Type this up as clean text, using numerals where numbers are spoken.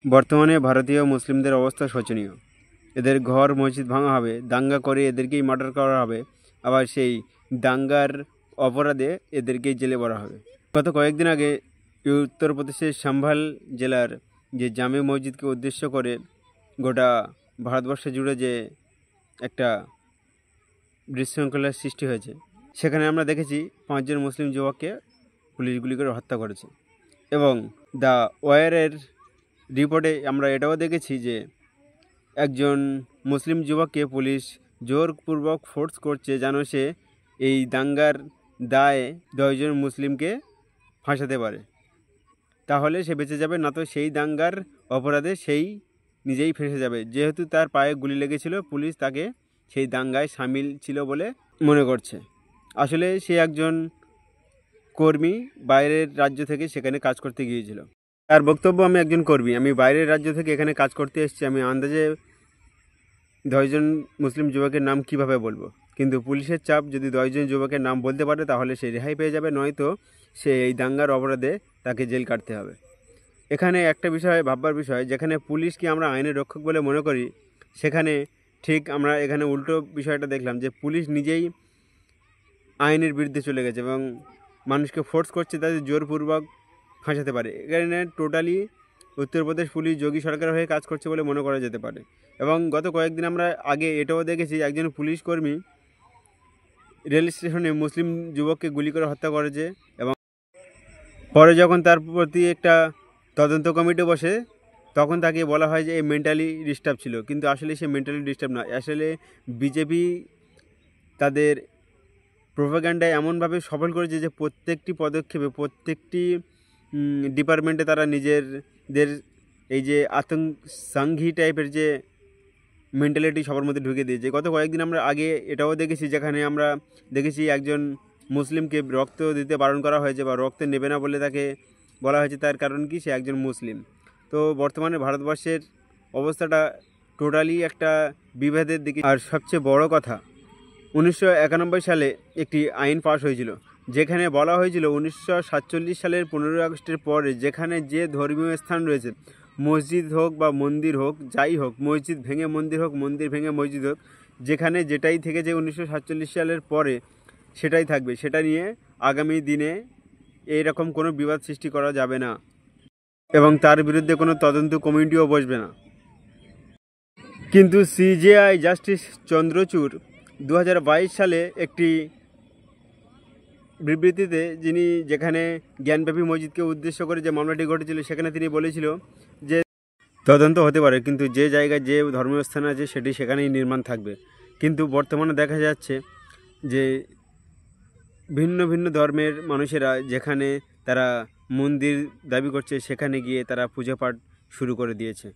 বর্তমানে ভারতীয় মুসলিমদের অবস্থা শোচনীয়। এদের ঘর মসজিদ ভাঙা হবে, দাঙ্গা করে এদেরকেই মার্ডার করা হবে, আবার সেই দাঙ্গার অপরাধে এদেরকেই জেলে ভরা হবে। গত কয়েকদিন আগে উত্তরপ্রদেশের সম্ভাল জেলার যে জামে মসজিদকে উদ্দেশ্য করে গোটা ভারতবর্ষ জুড়ে যে একটা বিশৃঙ্খলার সৃষ্টি হয়েছে, সেখানে আমরা দেখেছি 5 জন মুসলিম যুবককে পুলিশ গুলি করে হত্যা করেছে। এবং দ্য ওয়ারের রিপোর্টে আমরা এটাও দেখেছি যে একজন মুসলিম যুবককে পুলিশ জোরপূর্বক ফোর্স করছে যেন সে এই দাঙ্গার দায়ে 10 জন মুসলিমকে ফাঁসাতে পারে, তাহলে সে বেঁচে যাবে, না তো সেই দাঙ্গার অপরাধে সেই নিজেই ফেঁসে যাবে। যেহেতু তার পায়ে গুলি লেগেছিল, পুলিশ তাকে সেই দাঙ্গায় সামিল ছিল বলে মনে করছে। আসলে সে একজন কর্মী, বাইরের রাজ্য থেকে সেখানে কাজ করতে গিয়েছিল। তার বক্তব্য, আমি একজন কর্মী, আমি বাইরের রাজ্য থেকে এখানে কাজ করতে এসেছি, আমি আন্দাজে 10 জন মুসলিম যুবকের নাম কিভাবে বলবো, কিন্তু পুলিশের চাপ, যদি 10 জন যুবকের নাম বলতে পারে তাহলে সে রেহাই পেয়ে যাবে, নয়তো সে এই দাঙ্গার অপরাধে তাকে জেল কাটতে হবে। এখানে একটা বিষয় ভাববার বিষয়, যেখানে পুলিশকে আমরা আইনের রক্ষক বলে মনে করি, সেখানে ঠিক আমরা এখানে উল্টো বিষয়টা দেখলাম যে পুলিশ নিজেই আইনের বিরুদ্ধে চলে গেছে এবং মানুষকে ফোর্স করছে তাদের জোরপূর্বক ফাঁসাতে পারে। এখানে টোটালি উত্তরপ্রদেশ পুলিশ যোগী সরকারের হয়ে কাজ করছে বলে মনে করা যেতে পারে। এবং গত কয়েকদিন আমরা আগে এটাও দেখেছি, একজন পুলিশ কর্মী রেল স্টেশনে মুসলিম যুবককে গুলি করে হত্যা করেছে এবং পরে যখন তার প্রতি একটা তদন্ত কমিটি বসে, তখন তাকে বলা হয় যে এই মেন্টালি ডিস্টার্ব ছিল, কিন্তু আসলে সে মেন্টালি ডিস্টার্ব না। আসলে বিজেপি তাদের প্রোপাগান্ডায় এমনভাবে সফল করেছে যে প্রত্যেকটি পদক্ষেপে, প্রত্যেকটি ডিপার্টমেন্টে তারা নিজেদের এই যে আতঙ্কী টাইপের যে মেন্টালিটি সবার মধ্যে ঢুকে দিয়েছে। গত কয়েকদিন আমরা আগে এটাও দেখেছি, যেখানে আমরা দেখেছি একজন মুসলিমকে রক্ত দিতে বারণ করা হয়েছে বা রক্ত নেবে না বলে তাকে বলা হয়েছে, তার কারণ কি, সে একজন মুসলিম। তো বর্তমানে ভারতবর্ষের অবস্থাটা টোটালি একটা বিভেদের দিকে। আর সবচেয়ে বড় কথা, 1991 সালে একটি আইন পাশ হয়েছিল, যেখানে বলা হয়েছিল 1947 সালের 15 আগস্টের পরে যেখানে যে ধর্মীয় স্থান রয়েছে, মসজিদ হোক বা মন্দির হোক, যাই হোক, মসজিদ ভেঙে মন্দির হোক, মন্দির ভেঙে মসজিদ হোক, যেখানে যেটাই থেকেছে 1947 সালের পরে সেটাই থাকবে। সেটা নিয়ে আগামী দিনে এইরকম কোনো বিবাদ সৃষ্টি করা যাবে না এবং তার বিরুদ্ধে কোনো তদন্ত কমিটিও বসবে না। কিন্তু সিজেআই জাস্টিস চন্দ্রচূড় 2022 সালে একটি বিবৃতিতে, যেখানে জ্ঞানব্যাপী মসজিদকে উদ্দেশ্য করে যে মামলাটি ঘটেছিল, সেখানে তিনি বলেছিল যে তদন্ত হতে পারে, কিন্তু যে জায়গায় যে ধর্মীয় স্থান আছে সেটি সেখানেই নির্মাণ থাকবে। কিন্তু বর্তমানে দেখা যাচ্ছে যে ভিন্ন ভিন্ন ধর্মের মানুষেরা যেখানে তারা মন্দির দাবি করছে, সেখানে গিয়ে তারা পূজা পাঠ শুরু করে দিয়েছে।